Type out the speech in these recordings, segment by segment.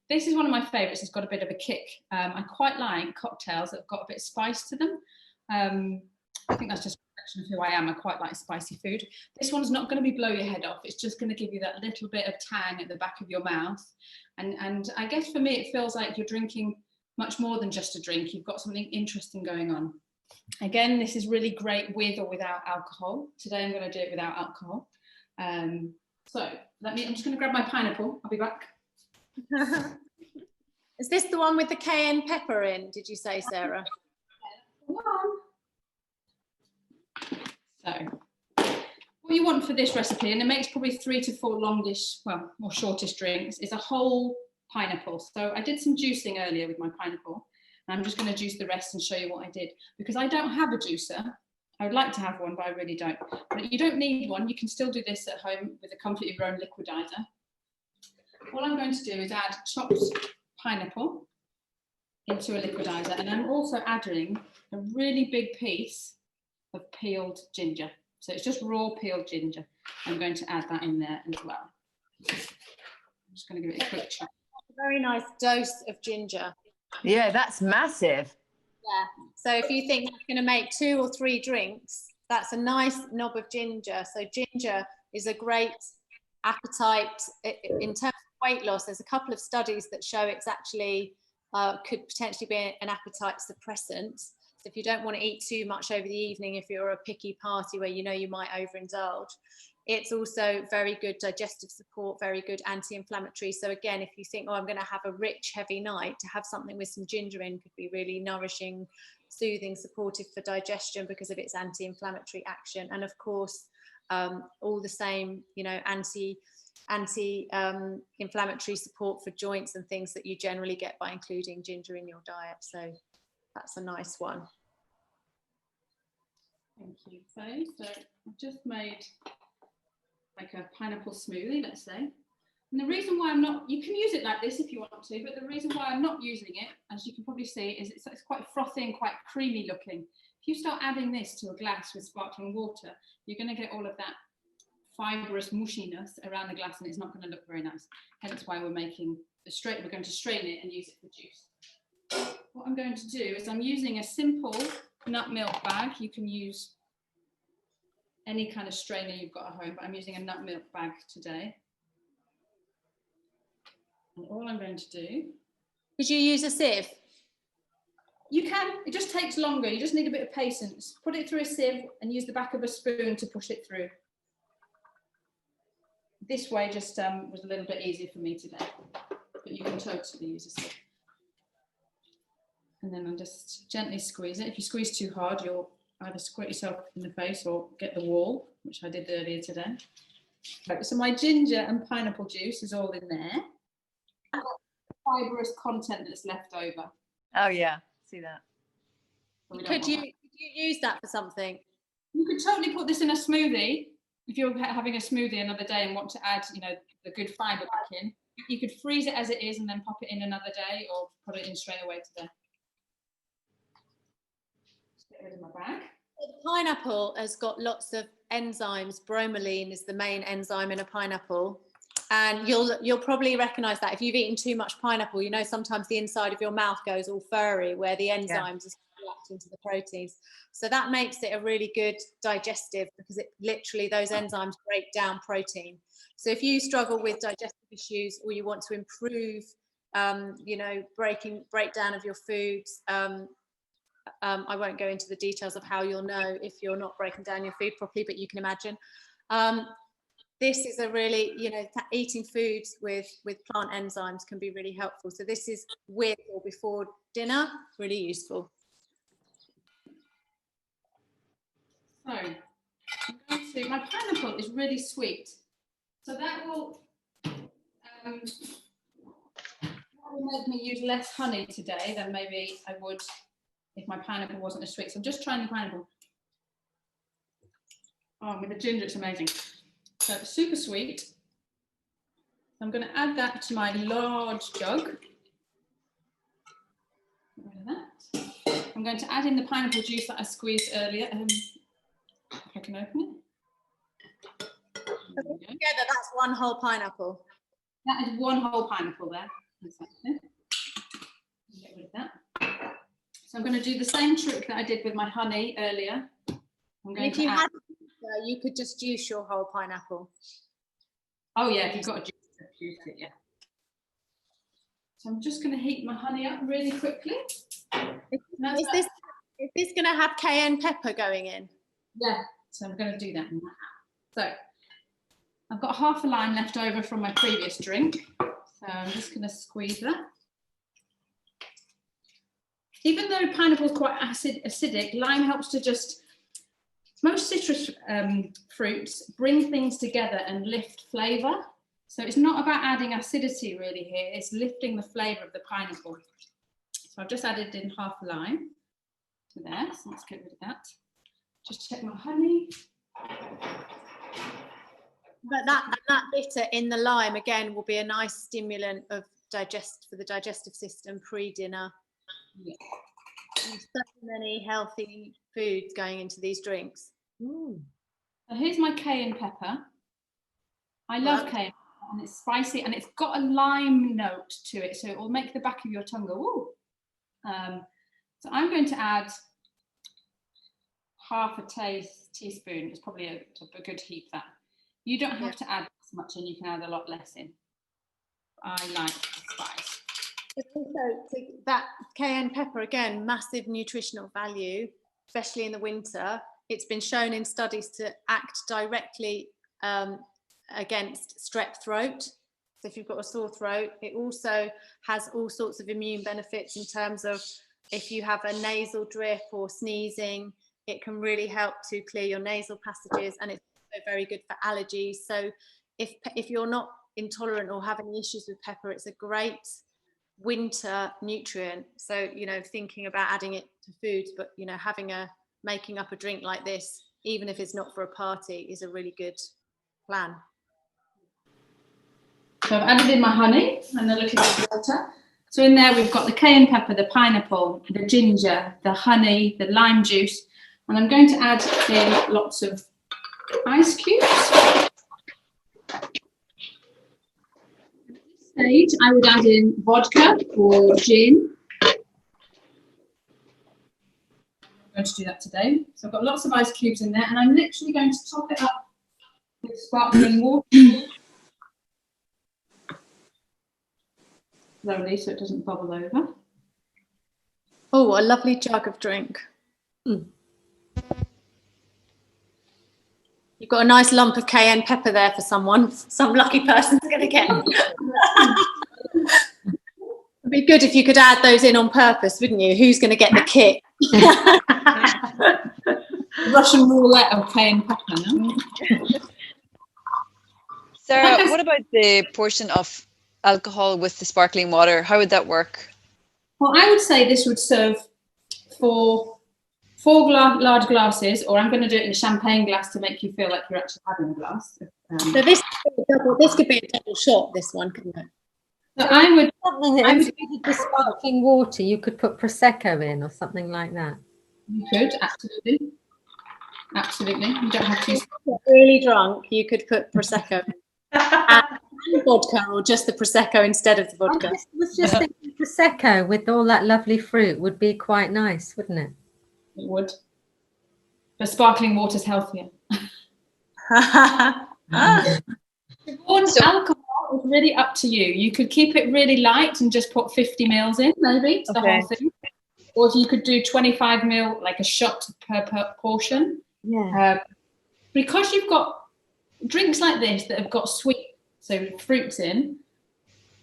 This is one of my favourites. It's got a bit of a kick. I quite like cocktails that have got a bit of spice to them. I think that's just a reflection of who I am. I quite like spicy food. This one's not going to be blow your head off. It's just going to give you that little bit of tang at the back of your mouth. And I guess for me, it feels like you're drinking much more than just a drink. You've got something interesting going on. Again, this is really great with or without alcohol. Today I'm going to do it without alcohol. So I'm just going to grab my pineapple. I'll be back. Is this the one with the cayenne pepper in, did you say, Sarah? So what you want for this recipe, and it makes probably 3 to 4 longish, well, or shortish drinks, is a whole pineapple. So I did some juicing earlier with my pineapple, and I'm just going to juice the rest and show you what I did, because I don't have a juicer. I would like to have one, but I really don't. But you don't need one. You can still do this at home with the comfort of your own liquidizer. All I'm going to do is add chopped pineapple into a liquidizer, and I'm also adding a really big piece of peeled ginger. So it's just raw peeled ginger. I'm going to add that in there as well. I'm just going to give it a quick chop. A very nice dose of ginger. Yeah, that's massive. Yeah. So if you think you're going to make 2 or 3 drinks, that's a nice knob of ginger. So ginger is a great appetite in terms of weight loss. There's a couple of studies that show it's actually could potentially be an appetite suppressant. So if you don't want to eat too much over the evening, if you're a picky party where you know you might overindulge, it's also very good digestive support, very good anti-inflammatory. So again, if you think, oh, I'm going to have a rich, heavy night, to have something with some ginger in could be really nourishing, soothing, supportive for digestion because of its anti-inflammatory action. And of course, all the same, you know, anti-inflammatory support for joints and things that you generally get by including ginger in your diet. So that's a nice one. Thank you, Faye. So I've just made like a pineapple smoothie, let's say. And the reason why I'm not, you can use it like this if you want to, but the reason why I'm not using it, as you can probably see, is it's quite frothy and quite creamy looking. If you start adding this to a glass with sparkling water, you're going to get all of that fibrous mushiness around the glass, and it's not going to look very nice. Hence why we're making we're going to strain it and use it for juice. What I'm going to do is I'm using a simple nut milk bag. You can use any kind of strainer you've got at home, but I'm using a nut milk bag today. And all I'm going to do... Could you use a sieve? You can. It just takes longer. You just need a bit of patience. Put it through a sieve and use the back of a spoon to push it through. This way just was a little bit easier for me today, but you can totally use a sieve. And then I'll just gently squeeze it. If you squeeze too hard, you'll either squirt yourself in the face or get the wall, which I did earlier today. Right, so my ginger and pineapple juice is all in there. I've got fibrous content that's left over. Oh yeah, see that. Could you use that for something? You could totally put this in a smoothie. If you're having a smoothie another day and want to add, you know, the good fibre back in, you could freeze it as it is and then pop it in another day, or put it in straight away today. Just get rid of my bag. The pineapple has got lots of enzymes. Bromelain is the main enzyme in a pineapple. And you'll probably recognise that if you've eaten too much pineapple, you know, sometimes the inside of your mouth goes all furry where the enzymes are reacting to the proteins. So that makes it a really good digestive, because it literally, those enzymes break down protein. So if you struggle with digestive issues, or you want to improve, you know, breakdown of your foods, I won't go into the details of how you'll know if you're not breaking down your food properly, but you can imagine. This is a really, you know, eating foods with plant enzymes can be really helpful. So this is with or before dinner, really useful. So my pineapple is really sweet. So that will make me use less honey today than maybe I would if my pineapple wasn't as sweet. So I'm just trying the pineapple. Oh, with the ginger, it's amazing. So it's super sweet. I'm going to add that to my large jug. Get rid of that. I'm going to add in the pineapple juice that I squeezed earlier. If I can open it. Together, that's one whole pineapple. That is one whole pineapple there. Exactly. Get rid of that. So I'm going to do the same trick that I did with my honey earlier. I'm going If to you add... had, you could just juice your whole pineapple. Oh yeah, if you've got a juice it, yeah. So I'm just going to heat my honey up really quickly. Is this going to have cayenne pepper going in? Yeah, so I'm going to do that now. So I've got half a lime left over from my previous drink. So I'm just going to squeeze that. Even though pineapple is quite acidic, lime helps to just... Most citrus fruits bring things together and lift flavour. So it's not about adding acidity really here, it's lifting the flavour of the pineapple. So I've just added in half a lime to there, so let's get rid of that. Just check my honey. But that bitter in the lime again will be a nice stimulant of for the digestive system pre-dinner. Yeah. And so many healthy foods going into these drinks. So here's my cayenne pepper. I love cayenne pepper, and it's spicy and it's got a lime note to it, so it will make the back of your tongue go, ooh. So I'm going to add half a teaspoon. It's probably a good heap, that. You don't have to add as much in, you can add a lot less in. I like the spice. Also, that cayenne pepper, again, massive nutritional value, especially in the winter. It's been shown in studies to act directly against strep throat. So if you've got a sore throat, it also has all sorts of immune benefits in terms of if you have a nasal drip or sneezing, it can really help to clear your nasal passages, and it's also very good for allergies. So if you're not intolerant or have any issues with pepper, it's a great winter nutrient. So, you know, thinking about adding it to foods, but, you know, making up a drink like this, even if it's not for a party, is a really good plan. So I've added in my honey and a little bit of water. So in there we've got the cayenne pepper, the pineapple, the ginger, the honey, the lime juice, and I'm going to add in lots of ice cubes. At this stage I would add in vodka or gin. I'm going to do that today. So I've got lots of ice cubes in there, and I'm literally going to top it up with sparkling water. Slowly, so it doesn't bubble over. Oh, a lovely jug of drink. You've got a nice lump of cayenne pepper there for someone. Some lucky person's going to get. It'd be good if you could add those in on purpose, wouldn't you? Who's going to get the kick? Russian roulette of cayenne pepper, no? Sarah, what about the portion of alcohol with the sparkling water? How would that work? Well, I would say this would serve for 4 large glasses, or I'm going to do it in a champagne glass to make you feel like you're actually having a glass. So this could be a double shot, this one, couldn't it? So I would instead of the sparkling water, you could put Prosecco in or something like that. You could, absolutely. Absolutely. You don't have to. If you're really drunk, you could put Prosecco in. And vodka, or just the Prosecco instead of the vodka. I was just thinking Prosecco with all that lovely fruit would be quite nice, wouldn't it? It would. But sparkling water's healthier. Alcohol is really up to you. You could keep it really light and just put 50 mils in, maybe, to the whole thing. Or if you could do 25 mil, like a shot per portion. Yeah. Because you've got drinks like this that have got sweet, so fruits in,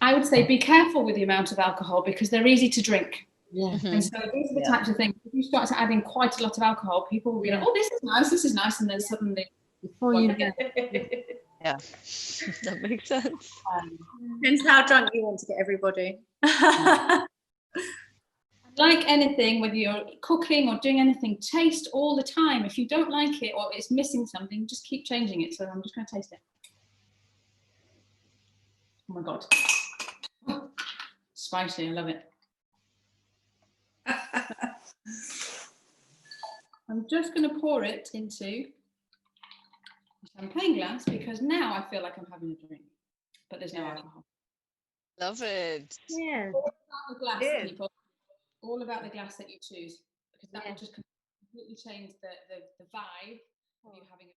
I would say be careful with the amount of alcohol because they're easy to drink. Yeah. And so these are the types of things. If you start adding quite a lot of alcohol, people will be like, oh, this is nice, and then suddenly Before you know. Yeah, that makes sense. Depends how drunk you want to get everybody. Like anything, whether you're cooking or doing anything, taste all the time. If you don't like it or it's missing something, just keep changing it. So I'm just going to taste it. Oh my God. Spicy, I love it. I'm just going to pour it into a champagne glass because now I feel like I'm having a drink, but there's no alcohol. Love it. Yeah. All about the glass, Cheers. people. All about the glass that you choose, because that Yeah. will just completely change the vibe of you having a